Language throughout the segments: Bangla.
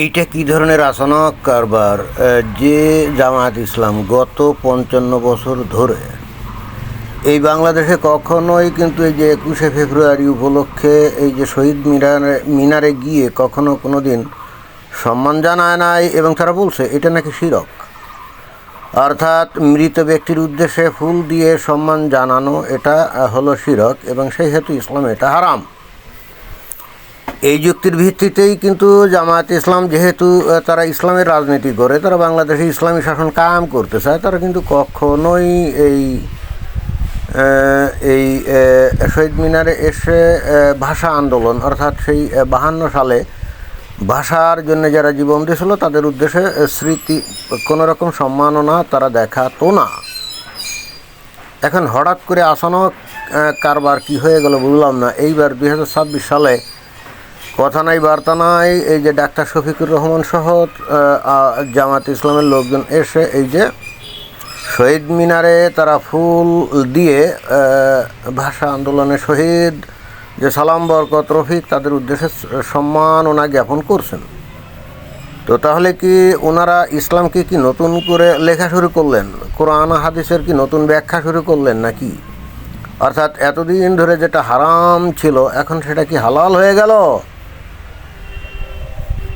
এইটা কি ধরনের আচানক কারবার যে জামায়াত ইসলাম গত 55 বছর ধরে এই বাংলাদেশে কখনোই কিন্তু এই যে 21শে ফেব্রুয়ারি উপলক্ষে এই যে শহীদ মিনারে গিয়ে কখনো কোনো দিন সম্মান জানায় নাই, এবং তারা বলছে এটা নাকি শিরক, অর্থাৎ মৃত ব্যক্তির উদ্দেশ্যে ফুল দিয়ে সম্মান জানানো এটা হলো শিরক, এবং সেই হেতু ইসলামে এটা হারাম। এই যুক্তির ভিত্তিতেই কিন্তু জামায়াত ইসলাম, যেহেতু তারা ইসলামের রাজনীতি করে, তারা বাংলাদেশে ইসলামী শাসন কায়েম করতে চায়, তারা কিন্তু কখনোই এই এই শহীদ মিনারে এসে ভাষা আন্দোলন, অর্থাৎ সেই 52 সালে ভাষার জন্য যারা জীবন দিয়েছিল তাদের উদ্দেশ্যে স্মৃতি কোনো রকম সম্মাননা তারা দেখাতো না। এখন হঠাৎ করে আচানক কারবার কি হয়ে গেল বললাম না। এইবার 2026 সালে কথা নাই বার্তা নাই, এই যে ডাক্তার শফিকুর রহমান সহ জামায়াত ইসলামের লোকজন এসে এই যে শহীদ মিনারে তারা ফুল দিয়ে ভাষা আন্দোলনের শহীদ যে সালাম বরকত রফিক তাদের উদ্দেশ্যে সম্মাননা জ্ঞাপন করছেন। তো তাহলে কি ওনারা ইসলামকে কি নতুন করে লেখা শুরু করলেন, কোরআন হাদিসের কি নতুন ব্যাখ্যা শুরু করলেন নাকি? অর্থাৎ এতদিন ধরে যেটা হারাম ছিল এখন সেটা কি হালাল হয়ে গেল?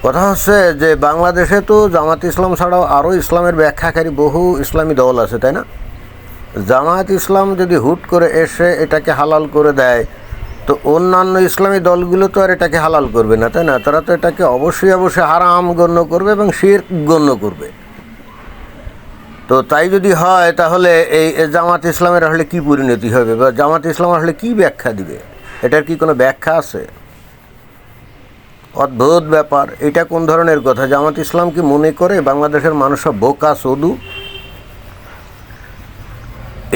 কথা হচ্ছে যে বাংলাদেশে তো জামায়াত ইসলাম ছাড়াও আরও ইসলামের ব্যাখ্যাকারী বহু ইসলামী দল আছে, তাই না? জামায়াত ইসলাম যদি হুট করে এসে এটাকে হালাল করে দেয়, তো অন্যান্য ইসলামী দলগুলো তো আর এটাকে হালাল করবে না, তাই না? তারা তো এটাকে অবশ্যই হারাম গণ্য করবে এবং শিরক গণ্য করবে। তো তাই যদি হয় তাহলে এই জামায়াত ইসলামের আসলে কী পরিণতি হবে, বা জামায়াত ইসলাম আসলে কী ব্যাখ্যা দিবে? এটার কি কোনো ব্যাখ্যা আছে? অদ্ভুত ব্যাপার। এটা কোন ধরনের কথা? জামায়াত ইসলাম কি মনে করে বাংলাদেশের মানুষ সব বোকা চোদু?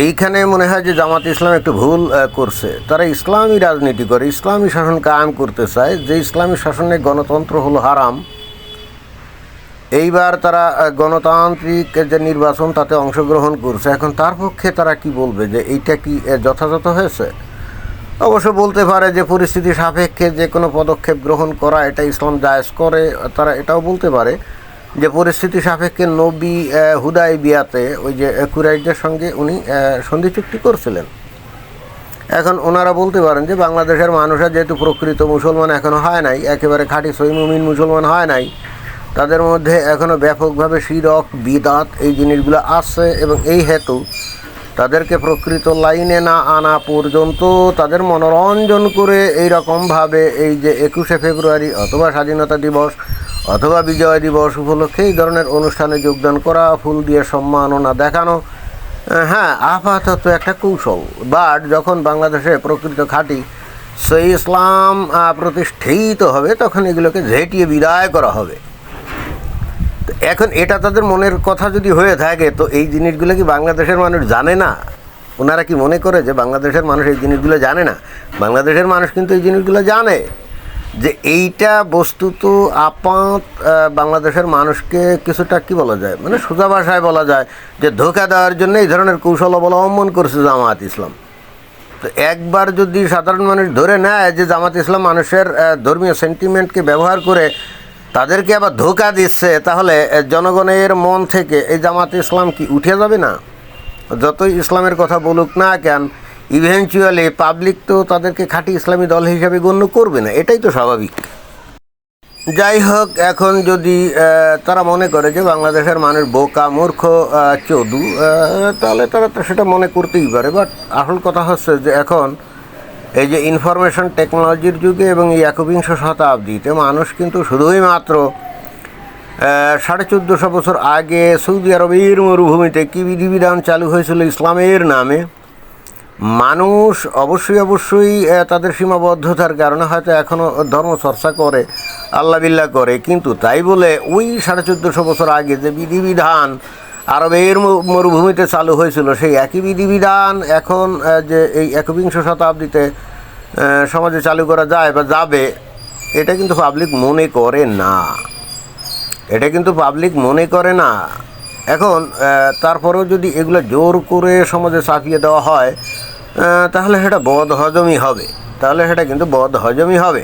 এইখানে মনে হয় যে জামায়াত ইসলাম একটু ভুল করছে। তারা ইসলামী রাজনীতি করে, ইসলামী শাসন কায়েম করতে চায়, যে ইসলামী শাসনে গণতন্ত্র হলো হারাম। এইবার তারা গণতান্ত্রিক যে নির্বাচন তাতে অংশগ্রহণ করছে, এখন তার পক্ষে তারা কি বলবে যে এইটা কি যথাযথ হয়েছে? অবশ্য বলতে পারে যে পরিস্থিতি সাপেক্ষে যে কোনো পদক্ষেপ গ্রহণ করা এটা ইসলাম জায়েজ করে। তারা এটাও বলতে পারে যে পরিস্থিতি সাপেক্ষে নবী হুদায়বিয়াতে ওই যে কুরাইশদের সঙ্গে উনি সন্ধি চুক্তি করছিলেন। এখন ওনারা বলতে পারেন যে বাংলাদেশের মানুষরা যেহেতু প্রকৃত মুসলমান এখনও হয় নাই, একেবারে খাঁটি সহি মুমিন মুসলমান হয় নাই, তাদের মধ্যে এখনও ব্যাপকভাবে শিরক বিদাত এই জিনিসগুলো আছে, এবং এই হেতু তাদেরকে প্রকৃত লাইনে না আনা পর্যন্ত তাদের মনোরঞ্জন করে এই রকমভাবে এই যে 21শে ফেব্রুয়ারি অথবা স্বাধীনতা দিবস অথবা বিজয় দিবস উপলক্ষে এই ধরনের অনুষ্ঠানে যোগদান করা, ফুল দিয়ে সম্মাননা দেখানো, হ্যাঁ আপাতত একটা কৌশল। বাট যখন বাংলাদেশে প্রকৃত খাঁটি সহি ইসলাম প্রতিষ্ঠিত হবে তখন এগুলোকে ঝেঁটিয়ে বিদায় করা হবে। এখন এটা তাদের মনের কথা যদি হয়ে থাকে, তো এই জিনিসগুলো কি বাংলাদেশের মানুষ জানে না? ওনারা কি মনে করে যে বাংলাদেশের মানুষ এই জিনিসগুলো জানে না? বাংলাদেশের মানুষ কিন্তু এই জিনিসগুলো জানে যে এইটা বস্তুত আপাত বাংলাদেশের মানুষকে কিছুটা কি বলা যায়, মানে সোজা ভাষায় বলা যায় যে ধোঁকা দেওয়ার জন্য এই ধরনের কৌশল অবলম্বন করছে জামায়াত ইসলাম। তো একবার যদি সাধারণ মানুষ ধরে নেয় যে জামায়াত ইসলাম মানুষের ধর্মীয় সেন্টিমেন্টকে ব্যবহার করে তাদেরকে আবার ধোঁকা দিচ্ছে, তাহলে জনগণের মন থেকে এই জামাত ইসলাম কি উঠে যাবে না? যতই ইসলামের কথা বলুক না কেন, ইভেনচুয়ালি পাবলিক তো তাদেরকে খাঁটি ইসলামী দল হিসাবে গণ্য করবে না, এটাই তো স্বাভাবিক। যাই হোক, এখন যদি তারা মনে করে যে বাংলাদেশের মানুষ বোকা মূর্খ চোদু, তাহলে তারা তো সেটা মনে করতেই পারে। বাট আসল কথা হচ্ছে যে এখন এই যে ইনফরমেশন টেকনোলজির যুগে এবং এই 21শ শতাব্দীতে মানুষ কিন্তু শুধুই মাত্র 1450 বছর আগে সৌদি আরবের মরুভূমিতে কী বিধিবিধান চালু হয়েছিল ইসলামের নামে, মানুষ অবশ্যই তাদের সীমাবদ্ধতার কারণে হয়তো এখনও ধর্মচর্চা করে, আল্লাহ বিল্লাহ করে, কিন্তু তাই বলে ওই 1450 বছর আগে যে বিধিবিধান আরবের মরুভূমিতে চালু হয়েছিল সেই একই বিধিবিধান এখন যে এই 21শ শতাব্দীতে সমাজে চালু করা যায় বা যাবে, এটা কিন্তু পাবলিক মনে করে না। এটা কিন্তু পাবলিক মনে করে না। এখন তারপরেও যদি এগুলো জোর করে সমাজে চাপিয়ে দেওয়া হয় তাহলে সেটা বদহজমই হবে,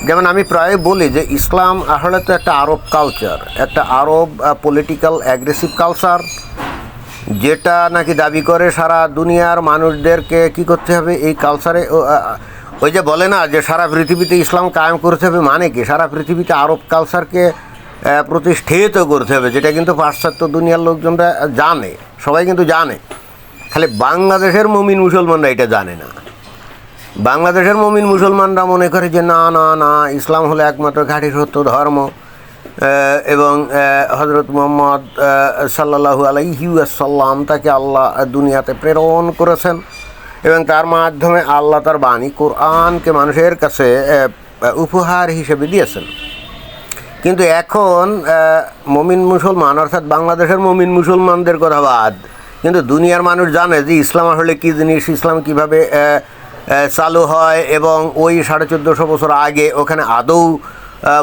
যেমন আমি প্রায় বলি যে ইসলাম আসলে তো একটা আরব কালচার, একটা আরব পলিটিক্যাল অ্যাগ্রেসিভ কালচার, যেটা নাকি দাবি করে সারা দুনিয়ার মানুষদেরকে কি করতে হবে এই কালচারে। ওই যে বলে না যে সারা পৃথিবীতে ইসলাম কায়েম করতে হবে, মানে কি সারা পৃথিবীতে আরব কালচারকে প্রতিষ্ঠিত করতে হবে, যেটা কিন্তু পাশ্চাত্য দুনিয়ার লোকজনরা জানে, সবাই কিন্তু জানে, খালি বাংলাদেশের মুমিন মুসলমানরা এটা জানে না। বাংলাদেশের মুমিন মুসলমানরা মনে করে যে না না না, ইসলাম হলো একমাত্র ঘাঁটি সত্য ধর্ম, এবং হজরত মুহাম্মদ সাল্লাল্লাহু আলাইহি ওয়াসাল্লাম তাকে আল্লাহ দুনিয়াতে প্রেরণ করেছেন এবং তার মাধ্যমে আল্লাহ তার বাণী কোরআনকে মানুষের কাছে উপহার হিসেবে দিয়েছেন। কিন্তু এখন মুমিন মুসলমান অর্থাৎ বাংলাদেশের মুমিন মুসলমানদের কথা বাদ, কিন্তু দুনিয়ার মানুষ জানে যে ইসলাম আসলে কী জিনিস, ইসলাম কীভাবে চালু হয়, এবং ওই 1450 বছর আগে ওখানে আদৌ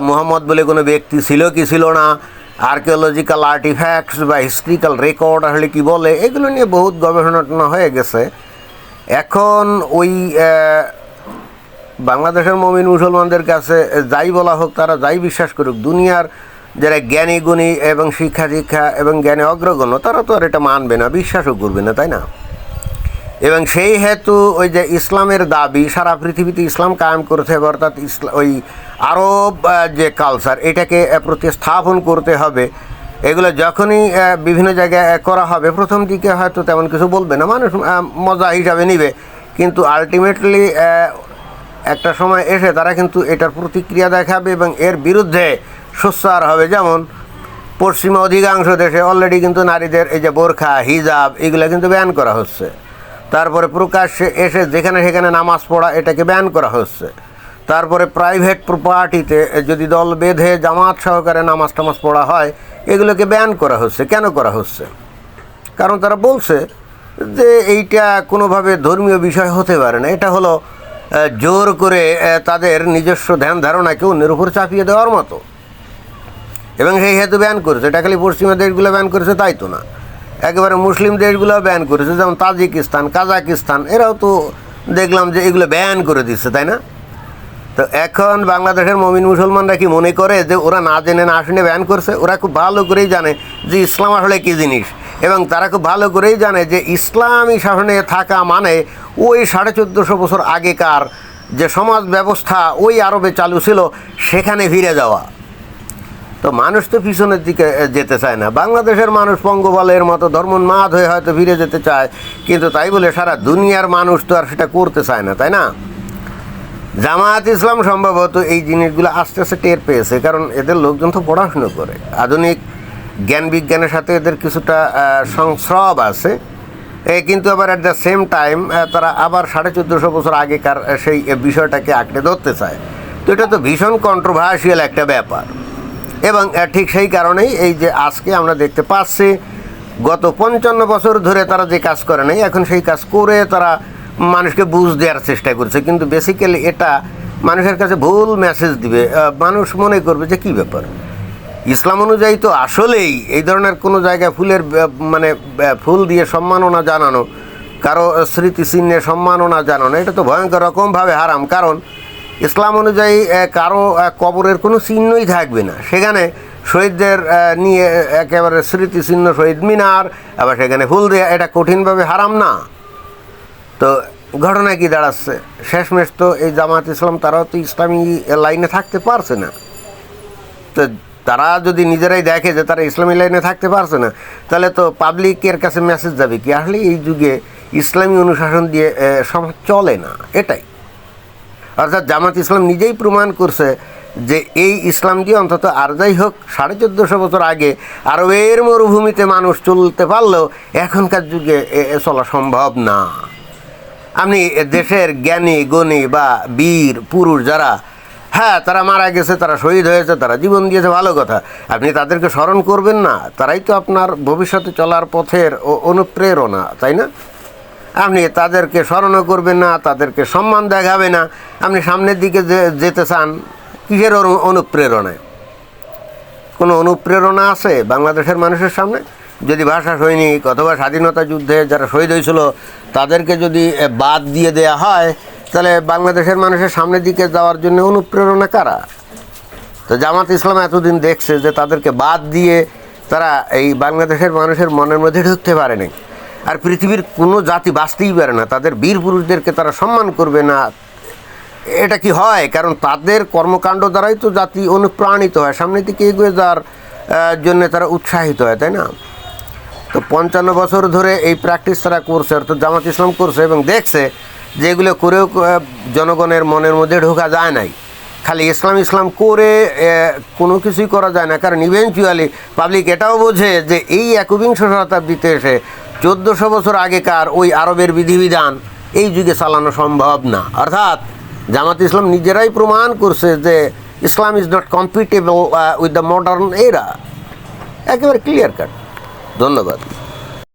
মুহাম্মদ বলে কোনো ব্যক্তি ছিল কি ছিল না, আর্কিওলজিক্যাল আর্টিফ্যাক্টস বা হিস্ট্রিক্যাল রেকর্ড আসলে কী বলে, এগুলো নিয়ে বহুত গবেষণা হয়ে গেছে। এখন ওই বাংলাদেশের মুমিন মুসলমানদের কাছে যাই বলা হোক, তারা যাই বিশ্বাস করুক, দুনিয়ার যারা জ্ঞানী গুণী এবং শিক্ষা এবং জ্ঞানে অগ্রগণ্য তারা তো আর এটা মানবে না, বিশ্বাসও করবে না, তাই না? এবং সেই হেতু ওই যে ইসলামের দাবি সারা পৃথিবীতে ইসলাম কায়েম করতে হবে, অর্থাৎ ওই আরব যে কালচার এটাকে প্রতিস্থাপন করতে হবে, এগুলো যখনই বিভিন্ন জায়গায় করা হবে প্রথম দিকে হয়তো তেমন কিছু বলবে না, মানুষ মজা হিসাবে নিবে, কিন্তু আলটিমেটলি একটা সময় এসে তারা কিন্তু এটার প্রতিক্রিয়া দেখাবে এবং এর বিরুদ্ধে সোচ্চার হবে। যেমন পশ্চিমা অধিকাংশ দেশে অলরেডি কিন্তু নারীদের এই যে বোরখা হিজাব এগুলো কিন্তু ব্যান করা হচ্ছে, তারপরে প্রকাশ্যে এসে যেখানে সেখানে নামাজ পড়া এটাকে ব্যান করা হচ্ছে, তারপরে প্রাইভেট প্রপার্টিতে যদি দল বেঁধে জামাত সহকারে নামাজ টামাজ পড়া হয় এগুলোকে ব্যান করা হচ্ছে। কেন করা হচ্ছে? কারণ তারা বলছে যে এইটা কোনোভাবে ধর্মীয় বিষয় হতে পারে না, এটা হলো জোর করে তাদের নিজস্ব ধ্যান ধারণাকে অন্যের উপর চাপিয়ে দেওয়ার মতো, এবং সেই হেতু ব্যান করেছে। এটা খালি পশ্চিমা দেশগুলো ব্যান করেছে তাই তো না, একেবারে মুসলিম দেশগুলো ব্যান করেছে, যেমন তাজিকিস্তান, কাজাকিস্তান, এরাও তো দেখলাম যে এগুলো ব্যান করে দিচ্ছে, তাই না? তো এখন বাংলাদেশের মুমিন মুসলমানরা কি মনে করে যে ওরা না জেনে না শুনে ব্যান করছে? ওরা খুব ভালো করেই জানে যে ইসলাম আসলে কী জিনিস, এবং তারা খুব ভালো করেই জানে যে ইসলামী শাসনে থাকা মানে ওই 1450 বছর আগেকার যে সমাজ ব্যবস্থা ওই আরবে চালু ছিল সেখানে ফিরে যাওয়া। তো মানুষ তো পিছনের দিকে যেতে চায় না। বাংলাদেশের মানুষ পঙ্গপালের মতো ধর্মোন্মাদ হয়ে হয়তো ফিরে যেতে চায়, কিন্তু তাই বলে সারা দুনিয়ার মানুষ তো আর সেটা করতে চায় না, তাই না? জামায়াত ইসলাম সম্ভবত এই জিনিসগুলো আস্তে আস্তে টের পেয়েছে, কারণ এদের লোকজন তো পড়াশুনো করে, আধুনিক জ্ঞান বিজ্ঞানের সাথে এদের কিছুটা সংস্রব আছে, কিন্তু আবার অ্যাট দ্য সেম টাইম তারা আবার 1450 বছর আগেকার সেই বিষয়টাকে আঁকড়ে ধরতে চায়। তো এটা তো ভীষণ কন্ট্রোভার্সিয়াল একটা ব্যাপার, এবং ঠিক সেই কারণেই এই যে আজকে আমরা দেখতে পাচ্ছি গত 55 বছর ধরে তারা যে কাজ করে নাই, এখন সেই কাজ করে তারা মানুষকে বুঝ দেওয়ার চেষ্টা করছে, কিন্তু বেসিক্যালি এটা মানুষের কাছে ভুল মেসেজ দিবে। মানুষ মনে করবে যে কী ব্যাপার, ইসলাম অনুযায়ী তো আসলেই এই ধরনের কোনো জায়গায় ফুলের মানে ফুল দিয়ে সম্মাননা জানানো, কারো স্মৃতিচিহ্নে সম্মাননা জানানো, এটা তো ভয়ঙ্কর রকমভাবে হারাম। কারণ ইসলাম অনুযায়ী কারো কবরের কোনো চিহ্নই থাকবে না, সেখানে শহীদদের নিয়ে একেবারে স্মৃতিচিহ্ন শহীদ মিনার, আবার সেখানে ফুল দেওয়া, এটা কঠিনভাবে হারাম না? তো ঘটনা কি দাঁড়াচ্ছে, শেষমেশ তো এই জামাত ইসলাম তারাও তো ইসলামী লাইনে থাকতে পারছে না। তো তারা যদি নিজেরাই দেখে যে তারা ইসলামী লাইনে থাকতে পারছে না, তাহলে তো পাবলিকের কাছে মেসেজ যাবে কি আসলে এই যুগে ইসলামী অনুশাসন দিয়ে সমাজ চলে না। এটাই অর্থাৎ জামাত ইসলাম নিজেই প্রমাণ করছে যে এই ইসলাম দিয়ে অন্তত আর যাই হোক 1450 বছর আগে আরবের মরুভূমিতে মানুষ চলতে পারলেও এখনকার যুগে চলা সম্ভব না। আপনি দেশের জ্ঞানী গুণী বা বীর পুরুষ যারা, হ্যাঁ তারা মারা গেছে, তারা শহীদ হয়েছে, তারা জীবন দিয়েছে, ভালো কথা, আপনি তাদেরকে স্মরণ করবেন না? তারাই তো আপনার ভবিষ্যতে চলার পথের অনুপ্রেরণা, তাই না? আপনি তাদেরকে স্মরণও করবেন না, তাদেরকে সম্মান দেখাবে না, আপনি সামনের দিকে যেতে চান কিসের অনুপ্রেরণায়? কোনো অনুপ্রেরণা আছে বাংলাদেশের মানুষের সামনে? যদি ভাষা সৈনিক অথবা স্বাধীনতা যুদ্ধে যারা শহীদ হয়েছিল তাদেরকে যদি বাদ দিয়ে দেওয়া হয়, তাহলে বাংলাদেশের মানুষের সামনের দিকে যাওয়ার জন্য অনুপ্রেরণা কারা? তো জামাত ইসলাম এতদিন দেখছে যে তাদেরকে বাদ দিয়ে তারা এই বাংলাদেশের মানুষের মনের মধ্যে ঢুকতে পারেনি। আর পৃথিবীর কোনো জাতি বাঁচতেই পারে না, তাদের বীর পুরুষদেরকে তারা সম্মান করবে না। এটা কি হয়? কারণ তাদের কর্মকাণ্ড দ্বারাই তো জাতি অনুপ্রাণিত হয়, সামনের দিকে এগিয়ে যাওয়ার জন্য তারা উৎসাহিত হয়, তাই না? তো 55 বছর ধরে এই প্র্যাকটিস তারা করছে, অর্থাৎ জামাত ইসলাম করছে, এবং দেখছে যে এগুলো করেও জনগণের মনের মধ্যে ঢোকা যায় নাই। খালি ইসলাম ইসলাম করে কোনো কিছুই করা যায় না, কারণ ইভেনচুয়ালি পাবলিক এটাও বোঝে যে এই একবিংশ শতাব্দীতে এসে 1400 বছর আগেকার ওই আরবের বিধিবিধান এই যুগে চালানো সম্ভব না। অর্থাৎ জামাত ইসলাম নিজেরাই প্রমাণ করছে যে Islam is not compatible with the modern era. একেবারে ক্লিয়ার কাট। ধন্যবাদ।